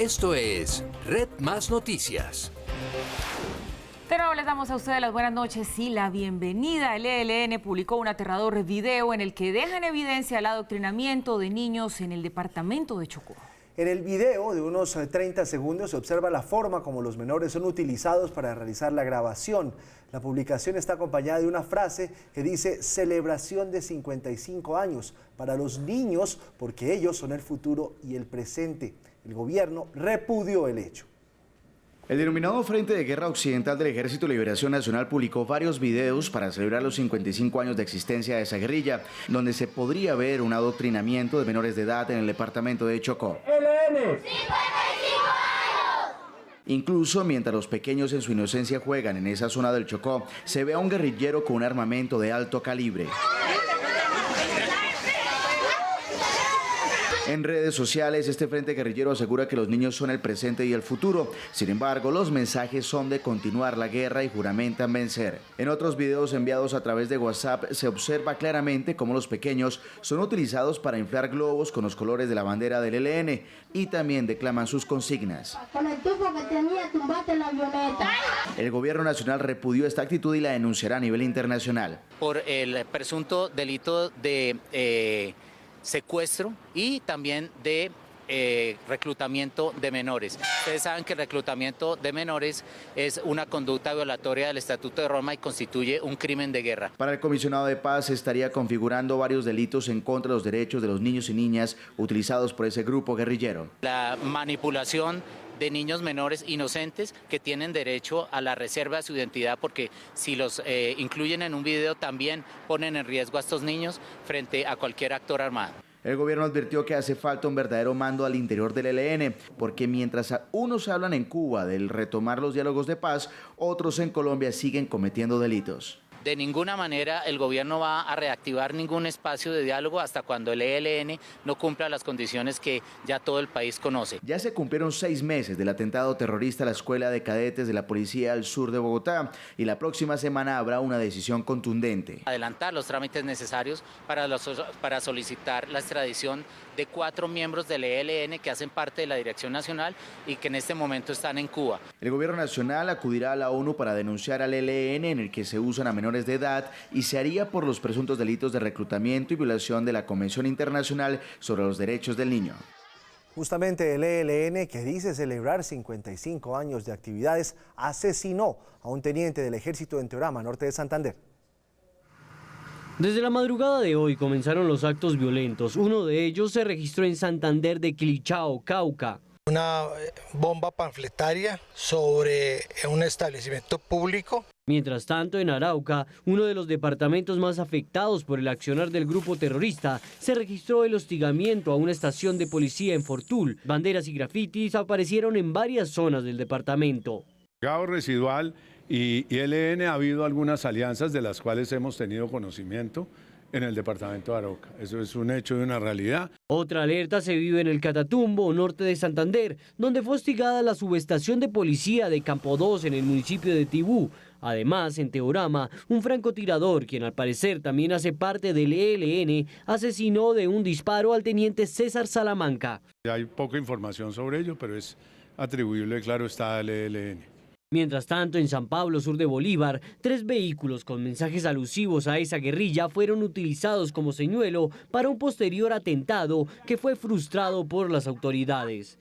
Esto es Red Más Noticias. De nuevo les damos a ustedes las buenas noches y la bienvenida. El ELN publicó un aterrador video en el que deja en evidencia el adoctrinamiento de niños en el departamento de Chocó. En el video de unos 30 segundos se observa la forma como los menores son utilizados para realizar la grabación. La publicación está acompañada de una frase que dice celebración de 55 años para los niños porque ellos son el futuro y el presente. El gobierno repudió el hecho. El denominado Frente de Guerra Occidental del Ejército de Liberación Nacional publicó varios videos para celebrar los 55 años de existencia de esa guerrilla, donde se podría ver un adoctrinamiento de menores de edad en el departamento de Chocó. ELN. Incluso mientras los pequeños en su inocencia juegan en esa zona del Chocó, se ve a un guerrillero con un armamento de alto calibre. En redes sociales, este frente guerrillero asegura que los niños son el presente y el futuro. Sin embargo, los mensajes son de continuar la guerra y juramentan vencer. En otros videos enviados a través de WhatsApp se observa claramente cómo los pequeños son utilizados para inflar globos con los colores de la bandera del ELN y también declaman sus consignas. Con el tubo que tenía, tumbate la avioneta. El gobierno nacional repudió esta actitud y la denunciará a nivel internacional. Por el presunto delito de secuestro y también de reclutamiento de menores. Ustedes saben que el reclutamiento de menores es una conducta violatoria del Estatuto de Roma y constituye un crimen de guerra. Para el comisionado de paz se estaría configurando varios delitos en contra de los derechos de los niños y niñas utilizados por ese grupo guerrillero. La manipulación de niños menores inocentes que tienen derecho a la reserva de su identidad, porque si los incluyen en un video también ponen en riesgo a estos niños frente a cualquier actor armado. El gobierno advirtió que hace falta un verdadero mando al interior del ELN, porque mientras unos hablan en Cuba del retomar los diálogos de paz, otros en Colombia siguen cometiendo delitos. De ninguna manera el gobierno va a reactivar ningún espacio de diálogo hasta cuando el ELN no cumpla las condiciones que ya todo el país conoce. Ya se cumplieron 6 meses del atentado terrorista a la Escuela de Cadetes de la Policía al sur de Bogotá y la próxima semana habrá una decisión contundente. Adelantar los trámites necesarios para solicitar la extradición de 4 miembros del ELN que hacen parte de la Dirección Nacional y que en este momento están en Cuba. El gobierno nacional acudirá a la ONU para denunciar al ELN en el que se usan a menores de edad y se haría por los presuntos delitos de reclutamiento y violación de la Convención Internacional sobre los Derechos del Niño. Justamente el ELN, que dice celebrar 55 años de actividades, asesinó a un teniente del ejército en Teorama, norte de Santander. Desde la madrugada de hoy comenzaron los actos violentos. Uno de ellos se registró en Santander de Quilichao, Cauca. Una bomba panfletaria sobre un establecimiento público. Mientras tanto, en Arauca, uno de los departamentos más afectados por el accionar del grupo terrorista, se registró el hostigamiento a una estación de policía en Fortul. Banderas y grafitis aparecieron en varias zonas del departamento. Gas residual y ELN ha habido algunas alianzas de las cuales hemos tenido conocimiento en el departamento de Arauca. Eso es un hecho y una realidad. Otra alerta se vive en el Catatumbo, norte de Santander, donde fue hostigada la subestación de policía de Campo 2 en el municipio de Tibú. Además, en Teorama, un francotirador, quien al parecer también hace parte del ELN, asesinó de un disparo al teniente César Salamanca. Hay poca información sobre ello, pero es atribuible, claro está, al ELN. Mientras tanto, en San Pablo, sur de Bolívar, 3 vehículos con mensajes alusivos a esa guerrilla fueron utilizados como señuelo para un posterior atentado que fue frustrado por las autoridades.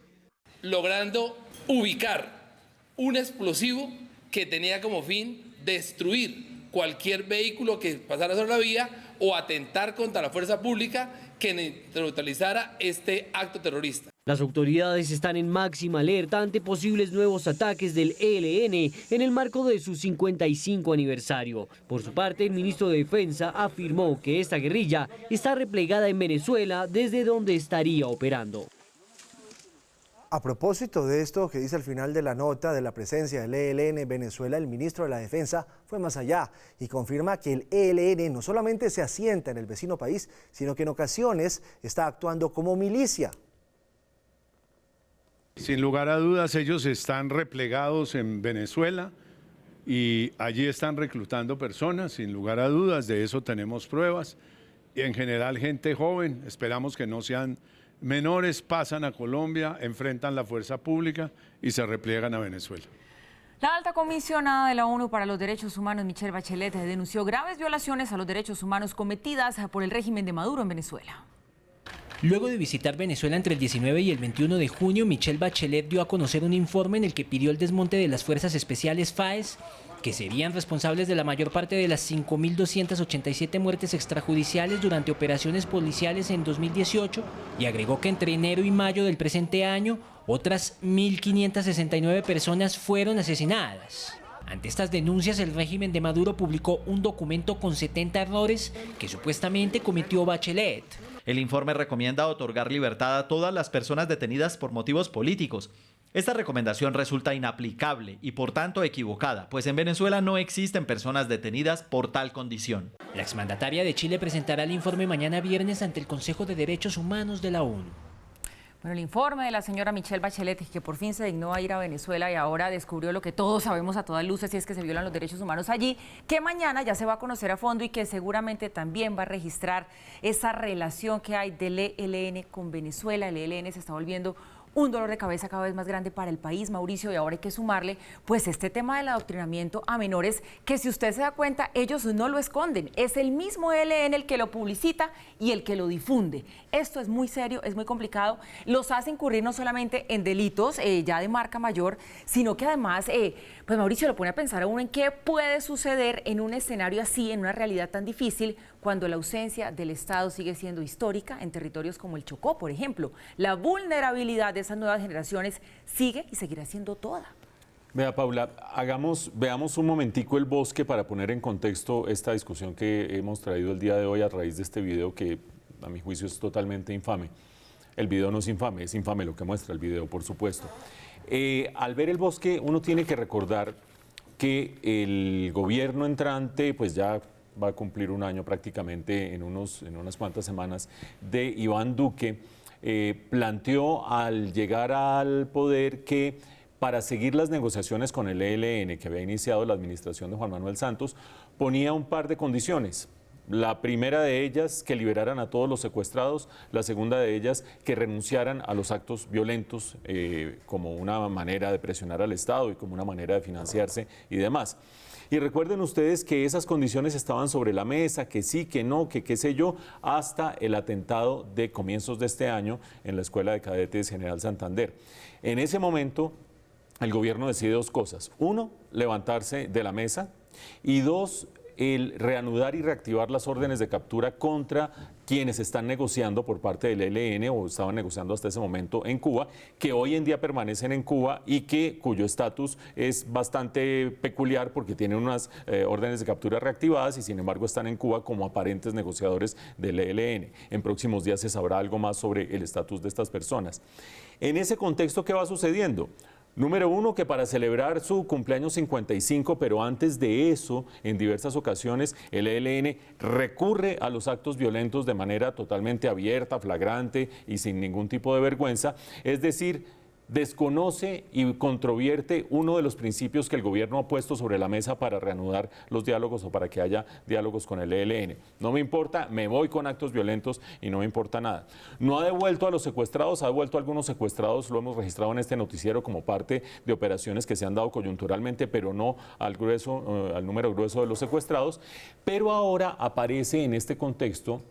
Logrando ubicar un explosivo que tenía como fin destruir cualquier vehículo que pasara sobre la vía o atentar contra la fuerza pública que neutralizara este acto terrorista. Las autoridades están en máxima alerta ante posibles nuevos ataques del ELN en el marco de su 55 aniversario. Por su parte, el ministro de Defensa afirmó que esta guerrilla está replegada en Venezuela, desde donde estaría operando. A propósito de esto que dice al final de la nota de la presencia del ELN en Venezuela, el ministro de la Defensa fue más allá y confirma que el ELN no solamente se asienta en el vecino país, sino que en ocasiones está actuando como milicia. Sin lugar a dudas, ellos están replegados en Venezuela y allí están reclutando personas, sin lugar a dudas, de eso tenemos pruebas. Y en general gente joven, esperamos que no sean menores pasan a Colombia, enfrentan la fuerza pública y se repliegan a Venezuela. La alta comisionada de la ONU para los Derechos Humanos, Michelle Bachelet, denunció graves violaciones a los derechos humanos cometidas por el régimen de Maduro en Venezuela. Luego de visitar Venezuela entre el 19 y el 21 de junio, Michelle Bachelet dio a conocer un informe en el que pidió el desmonte de las fuerzas especiales FAES, que serían responsables de la mayor parte de las 5.287 muertes extrajudiciales durante operaciones policiales en 2018, y agregó que entre enero y mayo del presente año, otras 1.569 personas fueron asesinadas. Ante estas denuncias, el régimen de Maduro publicó un documento con 70 errores que supuestamente cometió Bachelet. El informe recomienda otorgar libertad a todas las personas detenidas por motivos políticos. Esta recomendación resulta inaplicable y por tanto equivocada, pues en Venezuela no existen personas detenidas por tal condición. La exmandataria de Chile presentará el informe mañana viernes ante el Consejo de Derechos Humanos de la ONU. Bueno, el informe de la señora Michelle Bachelet, que por fin se dignó a ir a Venezuela y ahora descubrió lo que todos sabemos a todas luces, y es que se violan los derechos humanos allí, que mañana ya se va a conocer a fondo y que seguramente también va a registrar esa relación que hay del ELN con Venezuela. El ELN se está volviendo un dolor de cabeza cada vez más grande para el país, Mauricio, y ahora hay que sumarle pues este tema del adoctrinamiento a menores, que si usted se da cuenta, ellos no lo esconden, es el mismo ELN el que lo publicita y el que lo difunde. Esto es muy serio, es muy complicado, los hace incurrir no solamente en delitos ya de marca mayor, sino que además, pues Mauricio, lo pone a pensar a uno en qué puede suceder en un escenario así, en una realidad tan difícil, cuando la ausencia del Estado sigue siendo histórica en territorios como el Chocó, por ejemplo. La vulnerabilidad de esas nuevas generaciones sigue y seguirá siendo toda. Vea, Paula, veamos un momentico el bosque para poner en contexto esta discusión que hemos traído el día de hoy a raíz de este video que, a mi juicio, es totalmente infame. El video no es infame lo que muestra el video, por supuesto. Al ver el bosque, uno tiene que recordar que el gobierno entrante, pues ya va a cumplir un año prácticamente en unas cuantas semanas, de Iván Duque, planteó al llegar al poder que para seguir las negociaciones con el ELN que había iniciado la administración de Juan Manuel Santos, ponía un par de condiciones. La primera de ellas, que liberaran a todos los secuestrados. La segunda de ellas, que renunciaran a los actos violentos como una manera de presionar al Estado y como una manera de financiarse y demás. Y recuerden ustedes que esas condiciones estaban sobre la mesa, que sí, que no, que qué sé yo, hasta el atentado de comienzos de este año en la Escuela de Cadetes General Santander. En ese momento, el gobierno decide dos cosas. Uno, levantarse de la mesa, y dos, el reanudar y reactivar las órdenes de captura contra quienes están negociando por parte del ELN o estaban negociando hasta ese momento en Cuba, que hoy en día permanecen en Cuba y cuyo estatus es bastante peculiar porque tienen unas órdenes de captura reactivadas y sin embargo están en Cuba como aparentes negociadores del ELN. En próximos días se sabrá algo más sobre el estatus de estas personas. En ese contexto, ¿qué va sucediendo? Número uno, que para celebrar su cumpleaños 55, pero antes de eso, en diversas ocasiones, el ELN recurre a los actos violentos de manera totalmente abierta, flagrante y sin ningún tipo de vergüenza, es decir, desconoce y controvierte uno de los principios que el gobierno ha puesto sobre la mesa para reanudar los diálogos o para que haya diálogos con el ELN. No me importa, me voy con actos violentos y no me importa nada. No ha devuelto a los secuestrados, ha devuelto a algunos secuestrados, lo hemos registrado en este noticiero como parte de operaciones que se han dado coyunturalmente, pero no al número grueso de los secuestrados. Pero ahora aparece en este contexto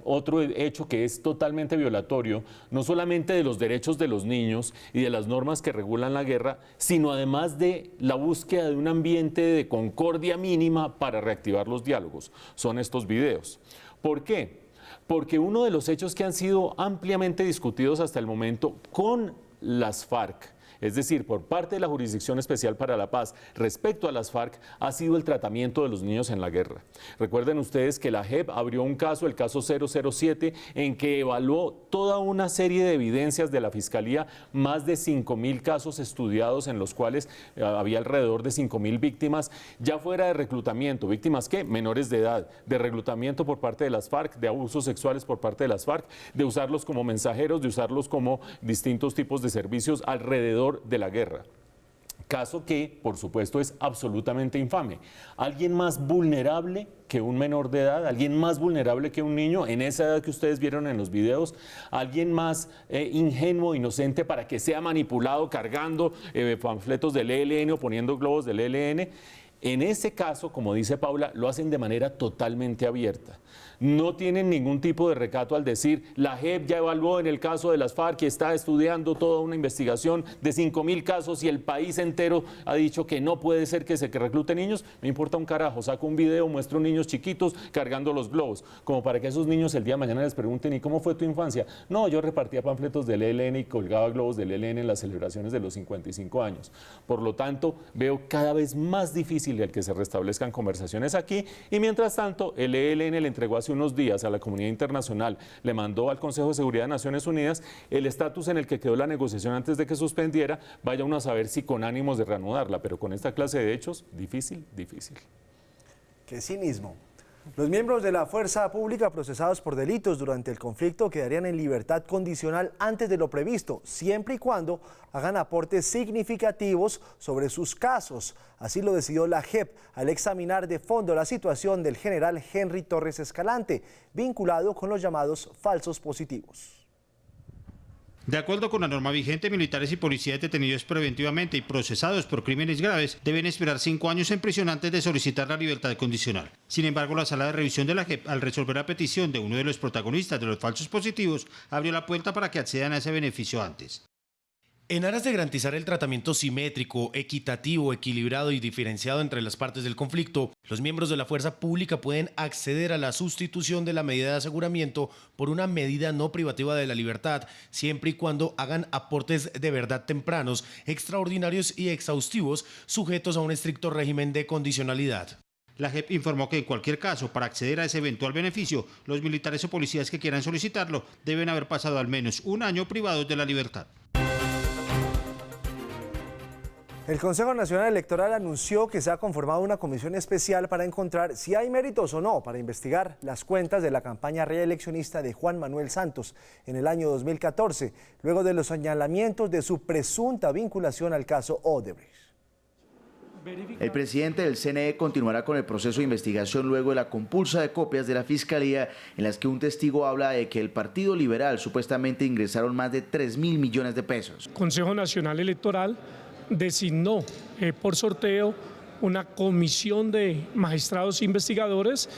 otro hecho que es totalmente violatorio, no solamente de los derechos de los niños y de las normas que regulan la guerra, sino además de la búsqueda de un ambiente de concordia mínima para reactivar los diálogos. Son estos videos. ¿Por qué? Porque uno de los hechos que han sido ampliamente discutidos hasta el momento con las FARC, es decir, por parte de la Jurisdicción Especial para la Paz respecto a las FARC, ha sido el tratamiento de los niños en la guerra. Recuerden ustedes que la JEP abrió un caso, el caso 007, en que evaluó toda una serie de evidencias de la Fiscalía, más de 5.000 casos estudiados en los cuales había alrededor de 5.000 víctimas, ya fuera de reclutamiento. ¿Víctimas qué? Menores de edad, de reclutamiento por parte de las FARC, de abusos sexuales por parte de las FARC, de usarlos como mensajeros, de usarlos como distintos tipos de servicios alrededor de la guerra. Caso que, por supuesto, es absolutamente infame. ¿Alguien más vulnerable que un menor de edad? ¿Alguien más vulnerable que un niño en esa edad que ustedes vieron en los videos? ¿Alguien más ingenuo, inocente para que sea manipulado cargando panfletos del ELN o poniendo globos del ELN? En ese caso, como dice Paula, lo hacen de manera totalmente abierta. No tienen ningún tipo de recato al decir, la JEP ya evaluó en el caso de las FARC y está estudiando toda una investigación de 5.000 casos y el país entero ha dicho que no puede ser que se recluten niños. Me importa un carajo, saco un video, muestro niños chiquitos cargando los globos, como para que esos niños el día de mañana les pregunten, ¿y cómo fue tu infancia? No, yo repartía panfletos del ELN y colgaba globos del ELN en las celebraciones de los 55 años. Por lo tanto, veo cada vez más difícil el que se restablezcan conversaciones aquí y mientras tanto el ELN le entregó hace unos días a la comunidad internacional, le mandó al Consejo de Seguridad de Naciones Unidas el estatus en el que quedó la negociación antes de que suspendiera, vaya uno a saber si con ánimos de reanudarla, pero con esta clase de hechos, difícil. Qué cinismo. Los miembros de la fuerza pública procesados por delitos durante el conflicto quedarían en libertad condicional antes de lo previsto, siempre y cuando hagan aportes significativos sobre sus casos. Así lo decidió la JEP al examinar de fondo la situación del general Henry Torres Escalante, vinculado con los llamados falsos positivos. De acuerdo con la norma vigente, militares y policías detenidos preventivamente y procesados por crímenes graves deben esperar 5 años en prisión antes de solicitar la libertad condicional. Sin embargo, la sala de revisión de la JEP, al resolver la petición de uno de los protagonistas de los falsos positivos, abrió la puerta para que accedan a ese beneficio antes. En aras de garantizar el tratamiento simétrico, equitativo, equilibrado y diferenciado entre las partes del conflicto, los miembros de la fuerza pública pueden acceder a la sustitución de la medida de aseguramiento por una medida no privativa de la libertad, siempre y cuando hagan aportes de verdad tempranos, extraordinarios y exhaustivos, sujetos a un estricto régimen de condicionalidad. La JEP informó que en cualquier caso, para acceder a ese eventual beneficio, los militares o policías que quieran solicitarlo deben haber pasado al menos 1 año privados de la libertad. El Consejo Nacional Electoral anunció que se ha conformado una comisión especial para encontrar si hay méritos o no para investigar las cuentas de la campaña reeleccionista de Juan Manuel Santos en el año 2014, luego de los señalamientos de su presunta vinculación al caso Odebrecht. El presidente del CNE continuará con el proceso de investigación luego de la compulsa de copias de la Fiscalía en las que un testigo habla de que el Partido Liberal supuestamente ingresaron más de 3.000 millones de pesos. Consejo Nacional Electoral designó por sorteo una comisión de magistrados investigadores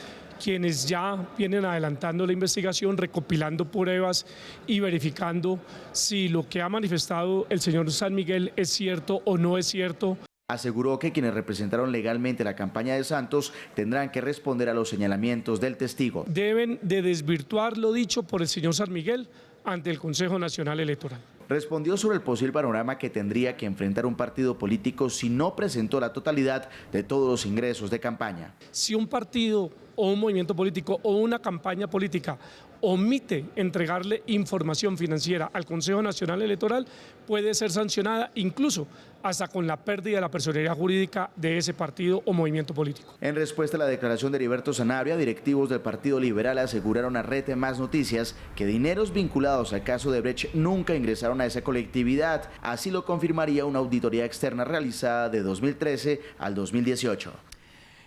quienes ya vienen adelantando la investigación, recopilando pruebas y verificando si lo que ha manifestado el señor San Miguel es cierto o no es cierto. Aseguró que quienes representaron legalmente la campaña de Santos tendrán que responder a los señalamientos del testigo. Deben de desvirtuar lo dicho por el señor San Miguel ante el Consejo Nacional Electoral. Respondió sobre el posible panorama que tendría que enfrentar un partido político si no presentó la totalidad de todos los ingresos de campaña. Si un partido o un movimiento político o una campaña política omite entregarle información financiera al Consejo Nacional Electoral, puede ser sancionada incluso hasta con la pérdida de la personería jurídica de ese partido o movimiento político. En respuesta a la declaración de Heriberto Sanabria, directivos del Partido Liberal aseguraron a Red Más Noticias que dineros vinculados al caso de Brecht nunca ingresaron a esa colectividad. Así lo confirmaría una auditoría externa realizada de 2013 al 2018.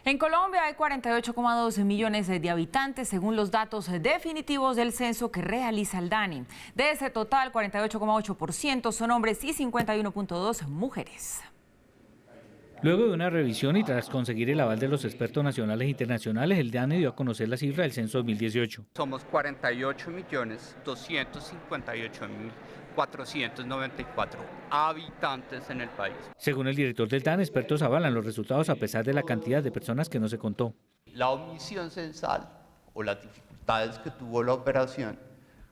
En Colombia hay 48,2 millones de habitantes, según los datos definitivos del censo que realiza el DANI. De ese total, 48,8% son hombres y 51,2 mujeres. Luego de una revisión y tras conseguir el aval de los expertos nacionales e internacionales, el DANI dio a conocer la cifra del censo 2018. Somos 48.258.494 habitantes en el país. Según el director del DANI, expertos avalan los resultados a pesar de la cantidad de personas que no se contó. La omisión censal o las dificultades que tuvo la operación,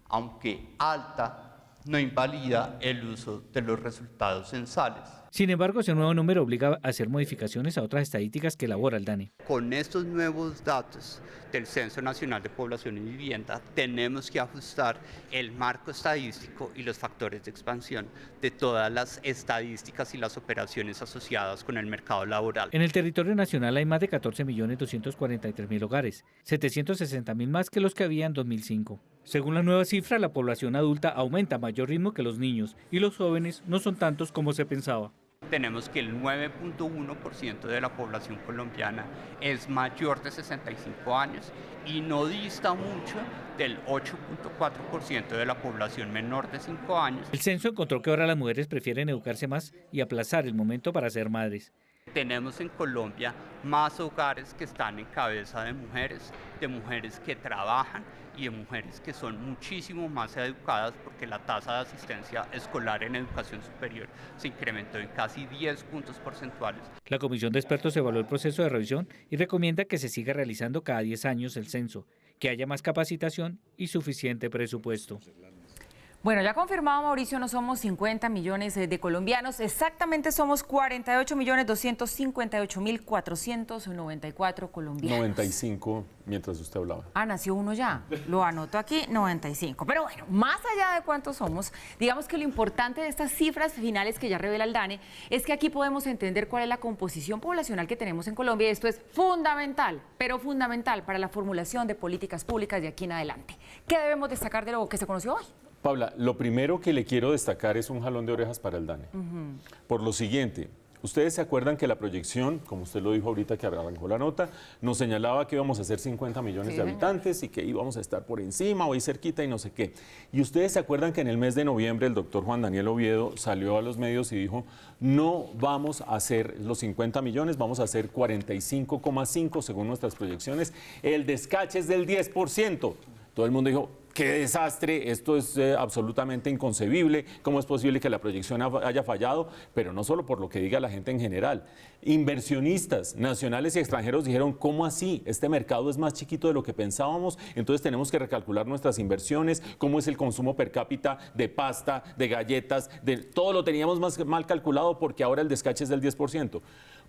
aunque alta, no invalida el uso de los resultados censales. Sin embargo, ese nuevo número obliga a hacer modificaciones a otras estadísticas que elabora el DANI. Con estos nuevos datos del Censo Nacional de Población y Vivienda, tenemos que ajustar el marco estadístico y los factores de expansión de todas las estadísticas y las operaciones asociadas con el mercado laboral. En el territorio nacional hay más de 14.243.000 hogares, 760.000 más que los que había en 2005. Según la nueva cifra, la población adulta aumenta a mayor ritmo que los niños y los jóvenes no son tantos como se pensaba. Tenemos que el 9.1% de la población colombiana es mayor de 65 años y no dista mucho del 8.4% de la población menor de 5 años. El censo encontró que ahora las mujeres prefieren educarse más y aplazar el momento para ser madres. Tenemos en Colombia más hogares que están en cabeza de mujeres que trabajan y de mujeres que son muchísimo más educadas, porque la tasa de asistencia escolar en educación superior se incrementó en casi 10 puntos porcentuales. La comisión de expertos evaluó el proceso de revisión y recomienda que se siga realizando cada 10 años el censo, que haya más capacitación y suficiente presupuesto. Bueno, ya confirmado, Mauricio, no somos 50 millones de colombianos, exactamente somos 48.258.494 colombianos. 95 mientras usted hablaba. Ah, nació uno ya, lo anoto aquí, 95. Pero bueno, más allá de cuántos somos, digamos que lo importante de estas cifras finales que ya revela el DANE es que aquí podemos entender cuál es la composición poblacional que tenemos en Colombia, y esto es fundamental, pero fundamental para la formulación de políticas públicas de aquí en adelante. ¿Qué debemos destacar de lo que se conoció hoy? Paula, lo primero que le quiero destacar es un jalón de orejas para el DANE. Por lo siguiente, ustedes se acuerdan que la proyección, como usted lo dijo ahorita que arrancó la nota, nos señalaba que íbamos a ser 50 millones de habitantes y que íbamos a estar por encima o ahí cerquita y no sé qué. Y ustedes se acuerdan que en el mes de noviembre el doctor Juan Daniel Oviedo salió a los medios y dijo: no vamos a hacer los 50 millones, vamos a hacer 45,5 según nuestras proyecciones. El descache es del 10%. Todo el mundo dijo: qué desastre, esto es absolutamente inconcebible, ¿cómo es posible que la proyección haya fallado? Pero no solo por lo que diga la gente en general. Inversionistas nacionales y extranjeros dijeron: ¿cómo así? Este mercado es más chiquito de lo que pensábamos, entonces tenemos que recalcular nuestras inversiones, cómo es el consumo per cápita de pasta, de galletas, de todo lo teníamos mal calculado porque ahora el descache es del 10%.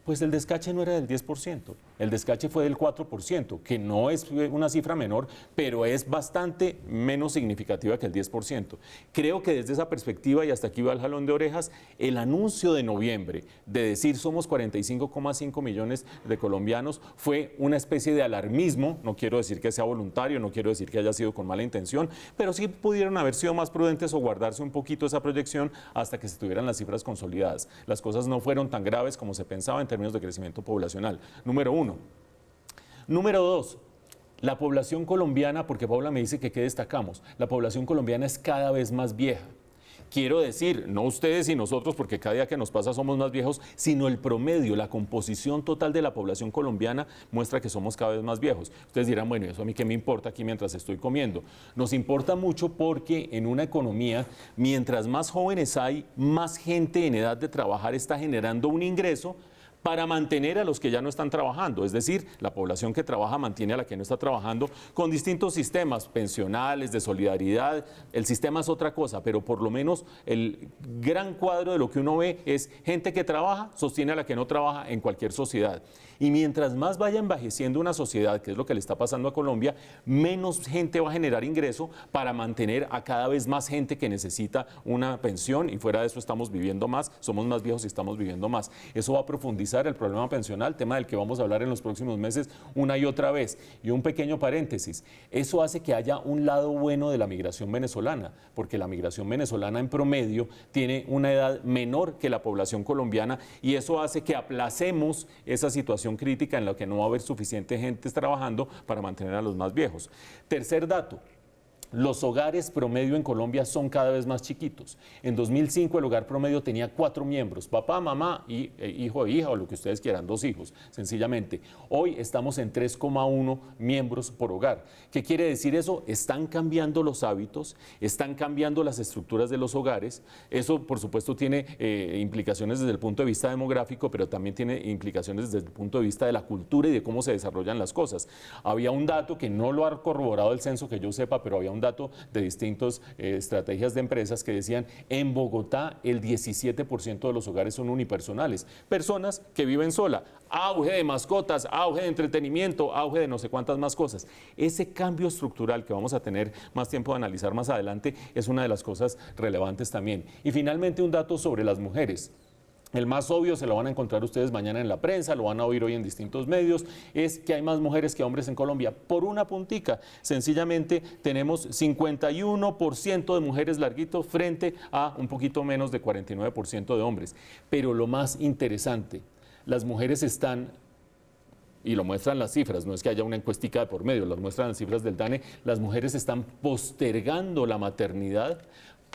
Pues el descache no era del 10%, el descache fue del 4%, que no es una cifra menor, pero es bastante menos significativa que el 10%. Creo que desde esa perspectiva, y hasta aquí va el jalón de orejas, el anuncio de noviembre de decir somos 45,5 millones de colombianos fue una especie de alarmismo. No quiero decir que sea voluntario, no quiero decir que haya sido con mala intención, pero sí pudieron haber sido más prudentes o guardarse un poquito esa proyección hasta que se tuvieran las cifras consolidadas. Las cosas no fueron tan graves como se pensaba en términos de crecimiento poblacional, número uno. Número dos, la población colombiana, porque Paula me dice que qué destacamos, la población colombiana es cada vez más vieja. Quiero decir, no ustedes y nosotros, porque cada día que nos pasa somos más viejos, sino el promedio, la composición total de la población colombiana muestra que somos cada vez más viejos. Ustedes dirán: bueno, ¿eso a mí qué me importa aquí mientras estoy comiendo? Nos importa mucho porque en una economía, mientras más jóvenes hay, más gente en edad de trabajar está generando un ingreso para mantener a los que ya no están trabajando. Es decir, la población que trabaja mantiene a la que no está trabajando con distintos sistemas pensionales, de solidaridad. El sistema es otra cosa, pero por lo menos el gran cuadro de lo que uno ve es gente que trabaja, sostiene a la que no trabaja en cualquier sociedad. Y mientras más vaya envejeciendo una sociedad, que es lo que le está pasando a Colombia, menos gente va a generar ingreso para mantener a cada vez más gente que necesita una pensión, y fuera de eso estamos viviendo más, somos más viejos y estamos viviendo más. Eso va a profundizar el problema pensional, tema del que vamos a hablar en los próximos meses una y otra vez. Y un pequeño paréntesis, eso hace que haya un lado bueno de la migración venezolana, porque la migración venezolana en promedio tiene una edad menor que la población colombiana, y eso hace que aplacemos esa situación crítica en la que no va a haber suficiente gente trabajando para mantener a los más viejos. Tercer dato: los hogares promedio en Colombia son cada vez más chiquitos. En 2005 el hogar promedio tenía 4 miembros, papá, mamá y hijo e hija, o lo que ustedes quieran, 2 hijos, sencillamente. Hoy estamos en 3,1 miembros por hogar. ¿Qué quiere decir eso? Están cambiando los hábitos, están cambiando las estructuras de los hogares. Eso, por supuesto, tiene implicaciones desde el punto de vista demográfico, pero también tiene implicaciones desde el punto de vista de la cultura y de cómo se desarrollan las cosas. Había un dato que no lo ha corroborado el censo que yo sepa, pero había un dato de distintas estrategias de empresas que decían: en Bogotá el 17% de los hogares son unipersonales, personas que viven sola. Auge de mascotas, auge de entretenimiento, auge de no sé cuántas más cosas. Ese cambio estructural que vamos a tener más tiempo de analizar más adelante es una de las cosas relevantes también. Y finalmente un dato sobre las mujeres. El más obvio se lo van a encontrar ustedes mañana en la prensa, lo van a oír hoy en distintos medios, es que hay más mujeres que hombres en Colombia. Por una puntica, sencillamente tenemos 51% de mujeres larguito frente a un poquito menos de 49% de hombres. Pero lo más interesante, las mujeres están, y lo muestran las cifras, no es que haya una encuestica de por medio, lo muestran las cifras del DANE, las mujeres están postergando la maternidad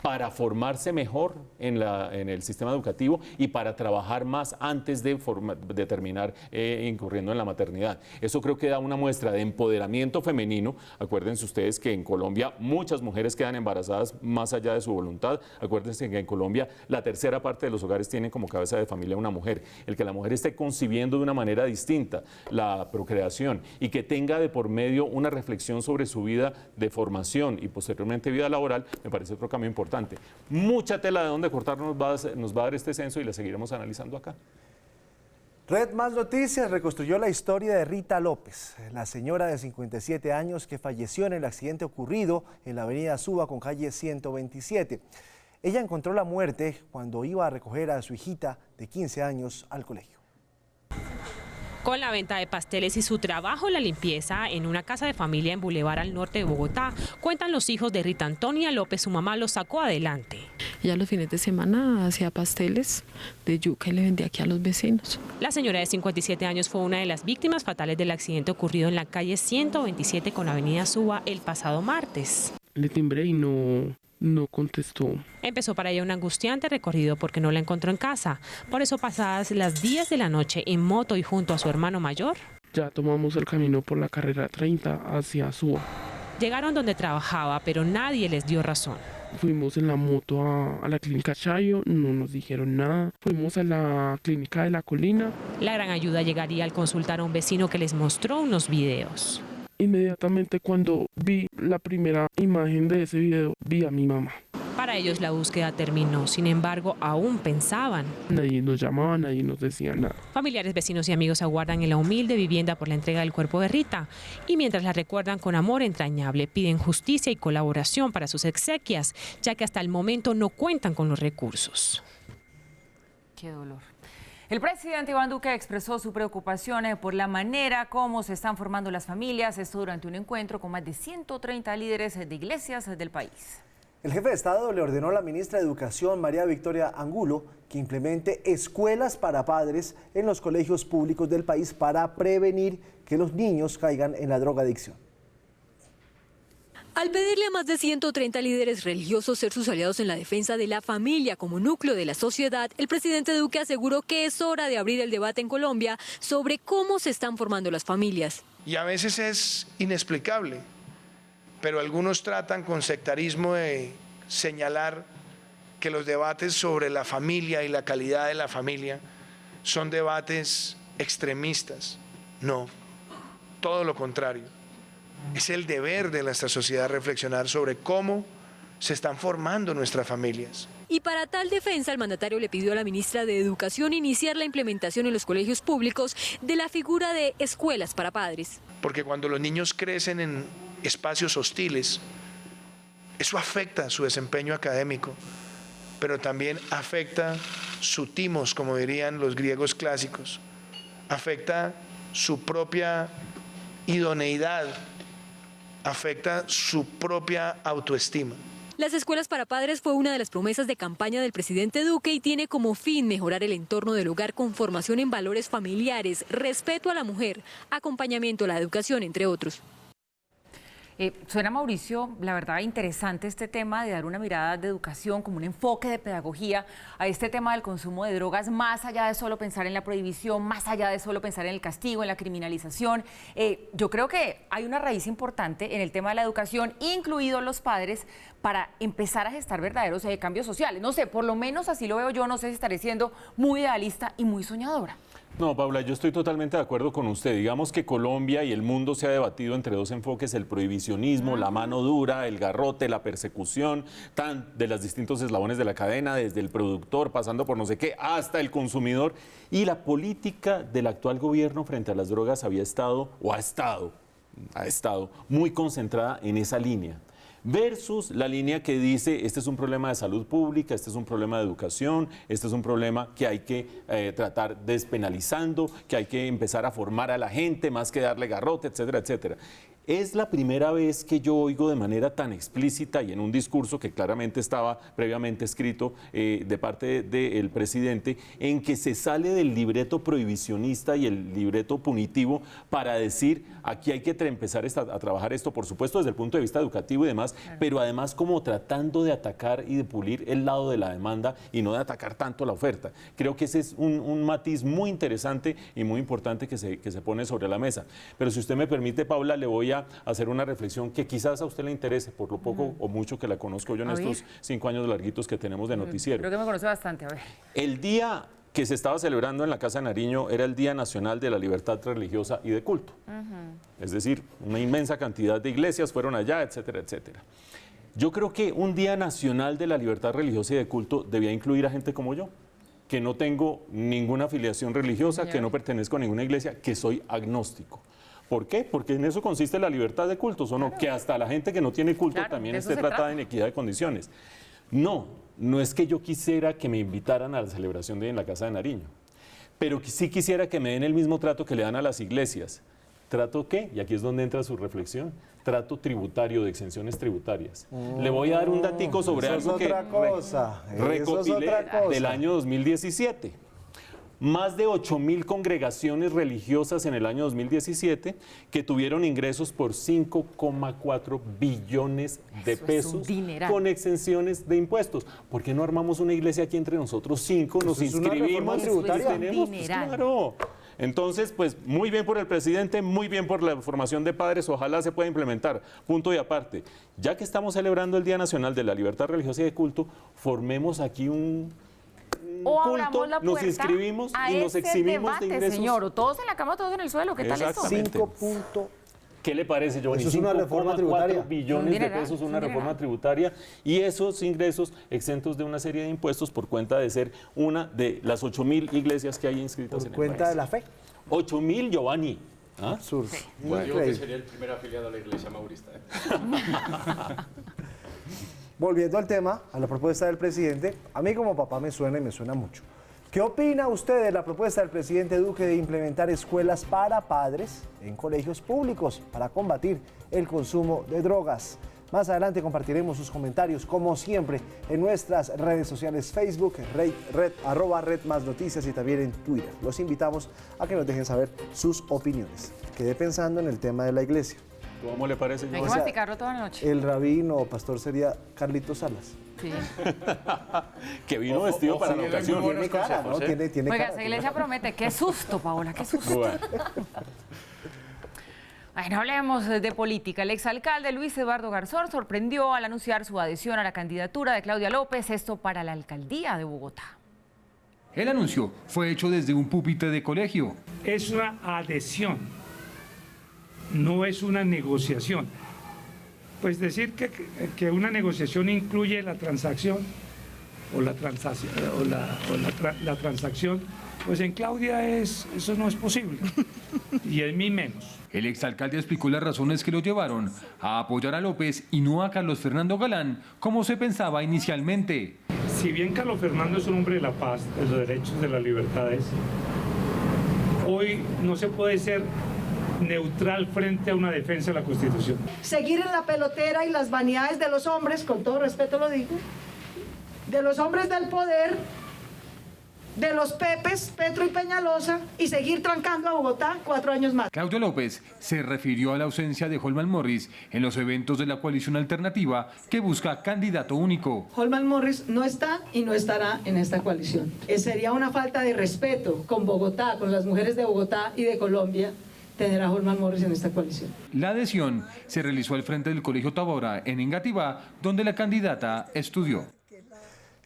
para formarse mejor en el sistema educativo y para trabajar más antes de terminar incurriendo en la maternidad. Eso creo que da una muestra de empoderamiento femenino. Acuérdense ustedes que en Colombia muchas mujeres quedan embarazadas más allá de su voluntad. Acuérdense que en Colombia la tercera parte de los hogares tienen como cabeza de familia una mujer. El que la mujer esté concibiendo de una manera distinta la procreación y que tenga de por medio una reflexión sobre su vida de formación y posteriormente vida laboral, me parece otro cambio importante. Mucha tela de dónde cortar nos va a dar este censo y la seguiremos analizando acá. Red Más Noticias reconstruyó la historia de Rita López, la señora de 57 años que falleció en el accidente ocurrido en la avenida Suba con calle 127. Ella encontró la muerte cuando iba a recoger a su hijita de 15 años al colegio. Con la venta de pasteles y su trabajo en la limpieza en una casa de familia en Boulevard al norte de Bogotá, cuentan los hijos de Rita Antonia López, su mamá los sacó adelante. Ella los fines de semana hacía pasteles de yuca y le vendía aquí a los vecinos. La señora de 57 años fue una de las víctimas fatales del accidente ocurrido en la calle 127 con la avenida Suba el pasado martes. Le timbré y no contestó. Empezó para ella un angustiante recorrido porque no la encontró en casa. Por eso, pasadas las 10 de la noche en moto y junto a su hermano mayor, ya tomamos el camino por la carrera 30 hacia Suba. Llegaron donde trabajaba, pero nadie les dio razón. Fuimos en la moto a la clínica Chayo, no nos dijeron nada. Fuimos a la clínica de La Colina. La gran ayuda llegaría al consultar a un vecino que les mostró unos videos. Inmediatamente cuando vi la primera imagen de ese video, vi a mi mamá. Para ellos la búsqueda terminó, sin embargo, aún pensaban. Nadie nos llamaba, nadie nos decía nada. Familiares, vecinos y amigos aguardan en la humilde vivienda por la entrega del cuerpo de Rita. Y mientras la recuerdan con amor entrañable, piden justicia y colaboración para sus exequias, ya que hasta el momento no cuentan con los recursos. Qué dolor. El presidente Iván Duque expresó su preocupación por la manera como se están formando las familias, esto durante un encuentro con más de 130 líderes de iglesias del país. El jefe de Estado le ordenó a la ministra de Educación, María Victoria Angulo, que implemente escuelas para padres en los colegios públicos del país para prevenir que los niños caigan en la drogadicción. Al pedirle a más de 130 líderes religiosos ser sus aliados en la defensa de la familia como núcleo de la sociedad, el presidente Duque aseguró que es hora de abrir el debate en Colombia sobre cómo se están formando las familias. Y a veces es inexplicable, pero algunos tratan con sectarismo de señalar que los debates sobre la familia y la calidad de la familia son debates extremistas. No, todo lo contrario. Es el deber de nuestra sociedad reflexionar sobre cómo se están formando nuestras familias. Y para tal defensa, el mandatario le pidió a la ministra de Educación iniciar la implementación en los colegios públicos de la figura de escuelas para padres. Porque cuando los niños crecen en espacios hostiles, eso afecta su desempeño académico, pero también afecta su timos, como dirían los griegos clásicos, afecta su propia idoneidad, afecta su propia autoestima. Las escuelas para padres fue una de las promesas de campaña del presidente Duque y tiene como fin mejorar el entorno del hogar con formación en valores familiares, respeto a la mujer, acompañamiento a la educación, entre otros. Suena, Mauricio, la verdad interesante este tema de dar una mirada de educación como un enfoque de pedagogía a este tema del consumo de drogas, más allá de solo pensar en la prohibición, más allá de solo pensar en el castigo, en la criminalización. Yo creo que hay una raíz importante en el tema de la educación, incluidos los padres, para empezar a gestar verdaderos cambios sociales. No sé, por lo menos así lo veo yo, no sé si estaré siendo muy idealista y muy soñadora. No, Paula, yo estoy totalmente de acuerdo con usted. Digamos que Colombia y el mundo se ha debatido entre dos enfoques, el prohibicionismo, la mano dura, el garrote, la persecución, de los distintos eslabones de la cadena, desde el productor, pasando por no sé qué, hasta el consumidor. Y la política del actual gobierno frente a las drogas ha estado muy concentrada en esa línea. versus la línea que dice este es un problema de salud pública, este es un problema de educación, este es un problema que hay que tratar despenalizando, que hay que empezar a formar a la gente más que darle garrote, etcétera, etcétera. Es la primera vez que yo oigo de manera tan explícita y en un discurso que claramente estaba previamente escrito de parte del presidente, en que se sale del libreto prohibicionista y el libreto punitivo para decir aquí hay que empezar a trabajar esto, por supuesto desde el punto de vista educativo y demás, pero además como tratando de atacar y de pulir el lado de la demanda y no de atacar tanto la oferta. Creo que ese es un matiz muy interesante y muy importante que se pone sobre la mesa. Pero si usted me permite, Paula, le voy a hacer una reflexión que quizás a usted le interese, por lo poco o mucho que la conozco yo en estos 5 años larguitos que tenemos de noticiero. Creo que me conoce bastante, a ver. El día que se estaba celebrando en la Casa de Nariño era el Día Nacional de la Libertad Religiosa y de Culto. Es decir, una inmensa cantidad de iglesias fueron allá, etcétera, etcétera. Yo creo que un Día Nacional de la Libertad Religiosa y de Culto debía incluir a gente como yo, que no tengo ninguna afiliación religiosa, que no pertenezco a ninguna iglesia, que soy agnóstico. ¿Por qué? Porque en eso consiste la libertad de cultos, ¿o no? Que hasta la gente que no tiene culto también esté tratada en equidad de condiciones. No es que yo quisiera que me invitaran a la celebración en la Casa de Nariño, pero sí quisiera que me den el mismo trato que le dan a las iglesias. ¿Trato qué? Y aquí es donde entra su reflexión. Trato tributario, de exenciones tributarias. Le voy a dar un datico sobre algo que recopilé del año 2017. Más de 8.000 congregaciones religiosas en el año 2017 que tuvieron ingresos por 5,4 billones de pesos con exenciones de impuestos. ¿Por qué no armamos una iglesia aquí entre nosotros 5, nos inscribimos y tenemos? Pues claro. Entonces, pues muy bien por el presidente, muy bien por la formación de padres, ojalá se pueda implementar. Punto y aparte, ya que estamos celebrando el Día Nacional de la Libertad Religiosa y de Culto, formemos aquí un culto, nos inscribimos y nos eximimos de ingresos. Señor, o todos en la cama, todos en el suelo, ¿qué tal esto? 5. ¿Qué le parece, Giovanni? Eso es una reforma tributaria. 5,4 billones de pesos, una reforma tributaria, y esos ingresos exentos de una serie de impuestos por cuenta de ser una de las 8.000 iglesias que hay inscritas en el país. ¿Por cuenta de la fe? 8.000, Giovanni. ¿Ah? Sí. Bueno, yo que sería el primer afiliado a la iglesia maurista. Volviendo al tema, a la propuesta del presidente, a mí como papá me suena y me suena mucho. ¿Qué opina usted de la propuesta del presidente Duque de implementar escuelas para padres en colegios públicos para combatir el consumo de drogas? Más adelante compartiremos sus comentarios, como siempre, en nuestras redes sociales Facebook, @Red Más Noticias y también en Twitter. Los invitamos a que nos dejen saber sus opiniones. Quedé pensando en el tema de la iglesia. ¿Cómo le parece? Hay que masticarlo toda la noche. El rabino o pastor sería Carlitos Salas. Sí. Que vino vestido para la ocasión. Tiene cara, ¿no? Tiene Oiga, cara. esa iglesia promete. Qué susto, Paola, qué susto. Bueno. Bueno, hablemos de política. El exalcalde Luis Eduardo Garzón sorprendió al anunciar su adhesión a la candidatura de Claudia López, esto para la alcaldía de Bogotá. El anuncio fue hecho desde un pupitre de colegio. Es una adhesión, no es una negociación. Pues decir que una negociación incluye la transacción la transacción, pues en Claudia eso no es posible y en mí menos. El exalcalde explicó las razones que lo llevaron a apoyar a López y no a Carlos Fernando Galán, como se pensaba inicialmente. Si bien Carlos Fernando es un hombre de la paz, de los derechos, de las libertades, hoy no se puede ser neutral frente a una defensa de la Constitución. Seguir en la pelotera y las vanidades de los hombres, con todo respeto lo digo, de los hombres del poder, de los Pepes, Petro y Peñalosa, y seguir trancando a Bogotá 4 años más. Claudia López se refirió a la ausencia de Holman Morris en los eventos de la coalición alternativa que busca candidato único. Holman Morris no está y no estará en esta coalición. Sería una falta de respeto con Bogotá, con las mujeres de Bogotá y de Colombia, tener a Holman Morris en esta coalición. La adhesión se realizó al frente del Colegio Tábora en Engativá, donde la candidata estudió.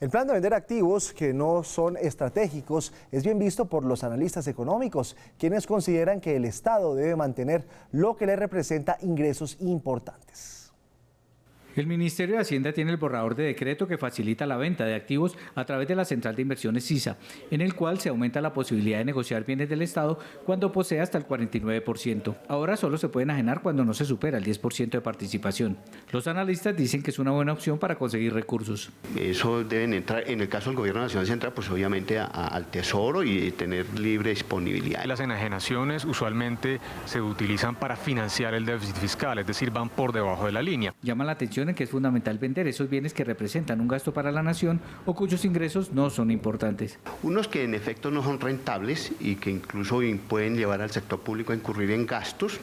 El plan de vender activos que no son estratégicos es bien visto por los analistas económicos, quienes consideran que el Estado debe mantener lo que le representa ingresos importantes. El Ministerio de Hacienda tiene el borrador de decreto que facilita la venta de activos a través de la Central de Inversiones CISA, en el cual se aumenta la posibilidad de negociar bienes del Estado cuando posee hasta el 49%. Ahora solo se puede enajenar cuando no se supera el 10% de participación. Los analistas dicen que es una buena opción para conseguir recursos. Eso deben entrar, en el caso del Gobierno Nacional Central, pues obviamente al Tesoro y tener libre disponibilidad. Las enajenaciones usualmente se utilizan para financiar el déficit fiscal, es decir, van por debajo de la línea. Llama la atención en que es fundamental vender esos bienes que representan un gasto para la nación o cuyos ingresos no son importantes. Unos que en efecto no son rentables y que incluso pueden llevar al sector público a incurrir en gastos,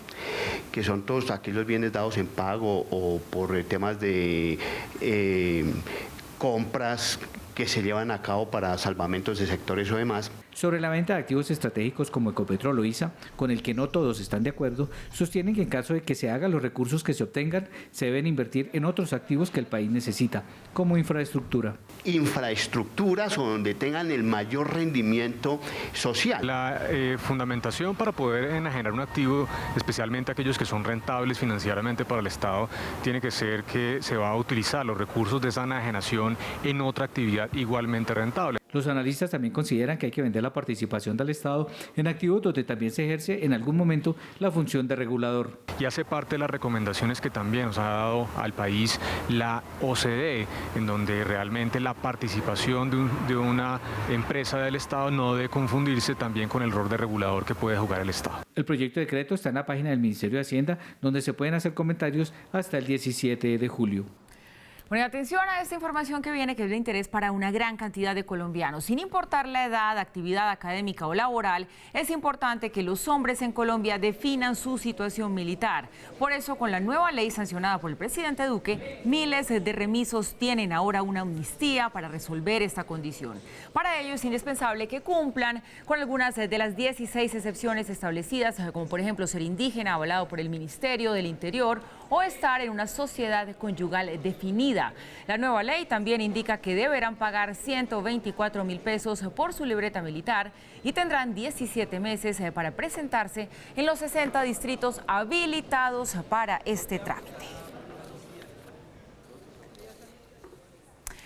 que son todos aquellos bienes dados en pago o por temas de compras que se llevan a cabo para salvamentos de sectores o demás. Sobre la venta de activos estratégicos como Ecopetrol o ISA, con el que no todos están de acuerdo, sostienen que en caso de que se haga, los recursos que se obtengan se deben invertir en otros activos que el país necesita, como infraestructura. Infraestructuras o donde tengan el mayor rendimiento social. La fundamentación para poder enajenar un activo, especialmente aquellos que son rentables financieramente para el Estado, tiene que ser que se va a utilizar los recursos de esa enajenación en otra actividad igualmente rentable. Los analistas también consideran que hay que vender la participación del Estado en activos donde también se ejerce en algún momento la función de regulador. Y hace parte de las recomendaciones que también nos ha dado al país la OCDE, en donde realmente la participación de una empresa del Estado no debe confundirse también con el rol de regulador que puede jugar el Estado. El proyecto de decreto está en la página del Ministerio de Hacienda, donde se pueden hacer comentarios hasta el 17 de julio. Bueno, atención a esta información que viene, que es de interés para una gran cantidad de colombianos. Sin importar la edad, actividad académica o laboral, es importante que los hombres en Colombia definan su situación militar. Por eso, con la nueva ley sancionada por el presidente Duque, miles de remisos tienen ahora una amnistía para resolver esta condición. Para ello es indispensable que cumplan con algunas de las 16 excepciones establecidas, como por ejemplo ser indígena, avalado por el Ministerio del Interior, o estar en una sociedad conyugal definida. La nueva ley también indica que deberán pagar 124.000 pesos por su libreta militar y tendrán 17 meses para presentarse en los 60 distritos habilitados para este trámite.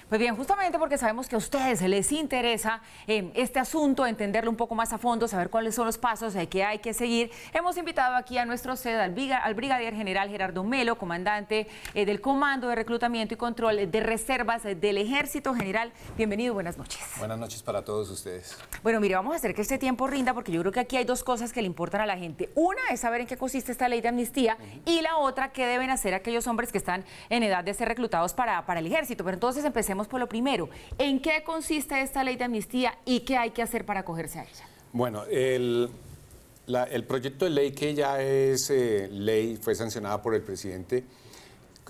Pues bien, justamente porque sabemos que a ustedes les interesa este asunto, entenderlo un poco más a fondo, saber cuáles son los pasos que hay que seguir, hemos invitado aquí a nuestro sede al brigadier general Gerardo Melo, comandante del Comando de Reclutamiento y Control de Reservas del Ejército. General, bienvenido, buenas noches. Buenas noches para todos ustedes. Bueno, mire, vamos a hacer que este tiempo rinda porque yo creo que aquí hay dos cosas que le importan a la gente. Una es saber en qué consiste esta ley de amnistía y la otra, qué deben hacer aquellos hombres que están en edad de ser reclutados para el ejército. Pero entonces empecemos por lo primero. ¿En qué consiste esta ley de amnistía y qué hay que hacer para acogerse a ella? Bueno, el proyecto de ley que ya es ley fue sancionada por el presidente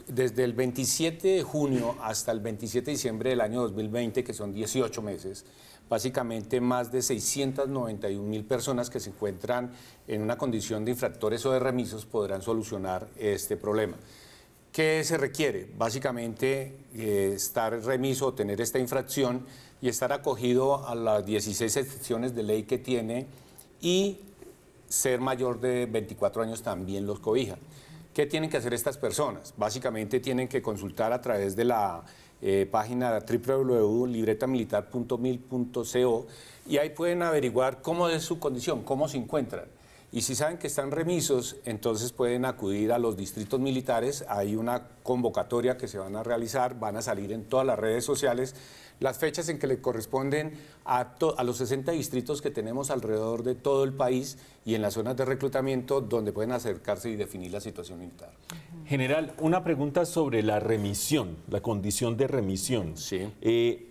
desde el 27 de junio hasta el 27 de diciembre del año 2020, que son 18 meses. Básicamente más de 691.000 personas que se encuentran en una condición de infractores o de remisos podrán solucionar este problema. ¿Qué se requiere? Básicamente estar remiso o tener esta infracción y estar acogido a las 16 excepciones de ley que tiene y ser mayor de 24 años también los cobija. ¿Qué tienen que hacer estas personas? Básicamente tienen que consultar a través de la página www.libretamilitar.mil.co y ahí pueden averiguar cómo es su condición, cómo se encuentran. Y si saben que están remisos, entonces pueden acudir a los distritos militares. Hay una convocatoria que se van a realizar, van a salir en todas las redes sociales las fechas en que le corresponden a los 60 distritos que tenemos alrededor de todo el país y en las zonas de reclutamiento donde pueden acercarse y definir la situación militar. General, una pregunta sobre la remisión, la condición de remisión. Sí.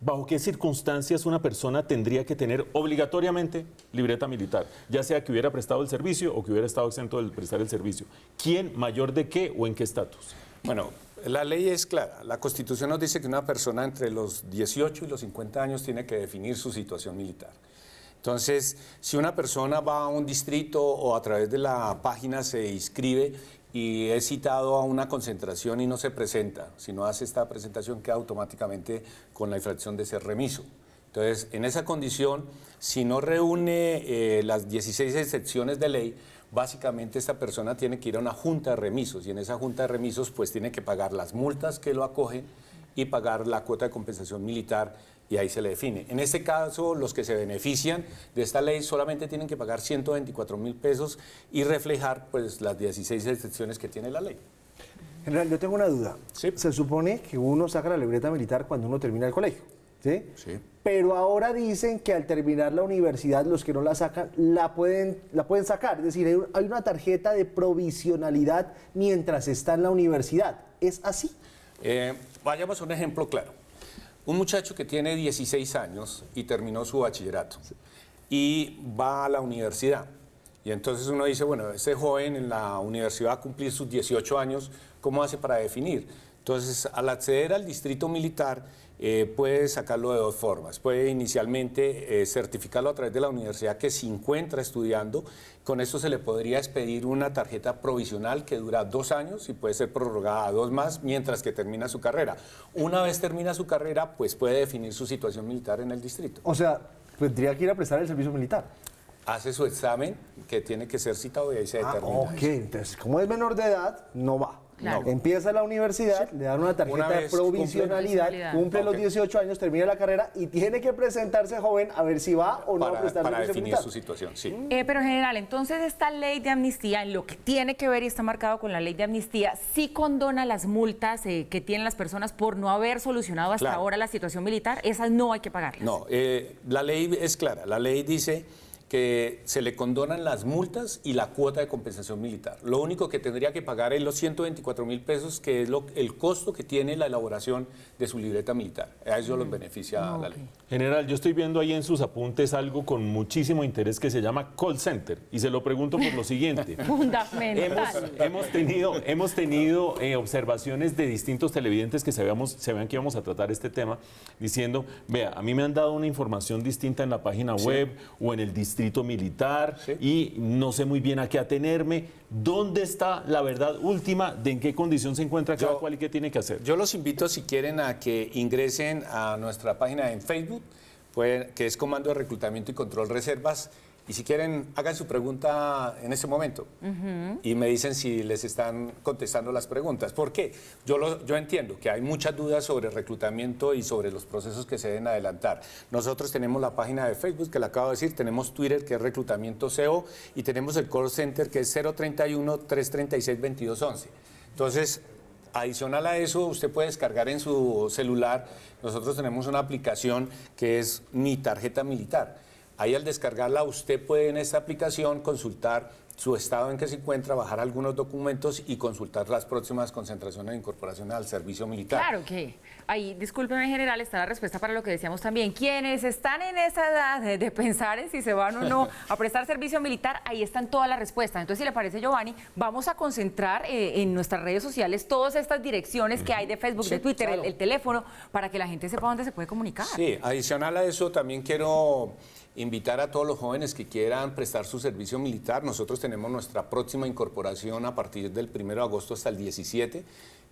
¿Bajo qué circunstancias una persona tendría que tener obligatoriamente libreta militar? Ya sea que hubiera prestado el servicio o que hubiera estado exento de prestar el servicio. ¿Quién, mayor de qué o en qué estatus? Bueno, la ley es clara. La Constitución nos dice que una persona entre los 18 y los 50 años tiene que definir su situación militar. Entonces, si una persona va a un distrito o a través de la página se inscribe y es citado a una concentración y no se presenta, si no hace esta presentación queda automáticamente con la infracción de ser remiso. Entonces, en esa condición, si no reúne las 16 excepciones de ley, básicamente esta persona tiene que ir a una junta de remisos y en esa junta de remisos pues tiene que pagar las multas que lo acogen y pagar la cuota de compensación militar y ahí se le define. En este caso, los que se benefician de esta ley solamente tienen que pagar 124.000 pesos y reflejar pues las 16 excepciones que tiene la ley. General, yo tengo una duda. Sí. Se supone que uno saca la libreta militar cuando uno termina el colegio, ¿sí? Sí. Pero ahora dicen que al terminar la universidad, los que no la sacan, la pueden sacar. Es decir, hay una tarjeta de provisionalidad mientras está en la universidad. ¿Es así? Vayamos a un ejemplo claro. Un muchacho que tiene 16 años y terminó su bachillerato y va a la universidad. Y entonces uno dice, bueno, este joven en la universidad va a cumplir sus 18 años, ¿cómo hace para definir? Entonces, al acceder al distrito militar, puede sacarlo de dos formas. Puede inicialmente certificarlo a través de la universidad que se encuentra estudiando. Con esto se le podría expedir una tarjeta provisional que dura 2 años y puede ser prorrogada a 2 más mientras que termina su carrera. Una vez termina su carrera, pues puede definir su situación militar en el distrito. O sea, tendría que ir a prestar el servicio militar. Hace su examen, que tiene que ser citado y ahí se determina. Ok, entonces como es menor de edad, no va. Claro. Empieza la universidad, le dan una tarjeta de provisionalidad, cumple los 18 años, termina la carrera y tiene que presentarse joven a ver si va o no a prestar para servicio definir militar. su situación, sí. Pero general, entonces esta ley de amnistía, en lo que tiene que ver y está marcado con la ley de amnistía, sí condona las multas que tienen las personas por no haber solucionado hasta ahora la situación militar, esas no hay que pagarlas. No, la ley es clara, la ley dice que se le condonan las multas y la cuota de compensación militar. Lo único que tendría que pagar es los 124.000 pesos, que es el costo que tiene la elaboración de su libreta militar. A eso los beneficia la ley. General, yo estoy viendo ahí en sus apuntes algo con muchísimo interés que se llama call center y se lo pregunto por lo siguiente. Fundamental. Hemos tenido observaciones de distintos televidentes que sabían que íbamos a tratar este tema diciendo, vea, a mí me han dado una información distinta en la página web o en el distrito militar y no sé muy bien a qué atenerme. ¿Dónde está la verdad última de en qué condición se encuentra cada cual y qué tiene que hacer? Yo los invito, si quieren, a que ingresen a nuestra página en Facebook, que es Comando de Reclutamiento y Control Reservas. Y si quieren, hagan su pregunta en ese momento y me dicen si les están contestando las preguntas. ¿Por qué? Yo entiendo que hay muchas dudas sobre reclutamiento y sobre los procesos que se deben adelantar. Nosotros tenemos la página de Facebook, que le acabo de decir, tenemos Twitter, que es Reclutamiento CO, y tenemos el call center, que es 031-336-2211. Entonces, adicional a eso, usted puede descargar en su celular. Nosotros tenemos una aplicación que es Mi Tarjeta Militar. Ahí al descargarla usted puede en esta aplicación consultar su estado en que se encuentra, bajar algunos documentos y consultar las próximas concentraciones de incorporación al servicio militar. Claro que ahí, discúlpeme, general, está la respuesta para lo que decíamos también. Quienes están en esa edad de pensar en si se van o no a prestar servicio militar, ahí están todas las respuestas. Entonces, si le parece, Giovanni, vamos a concentrar en nuestras redes sociales todas estas direcciones que hay de Facebook, de Twitter, claro, el teléfono, para que la gente sepa dónde se puede comunicar. Sí, adicional a eso, también quiero invitar a todos los jóvenes que quieran prestar su servicio militar. Nosotros tenemos nuestra próxima incorporación a partir del 1 de agosto hasta el 17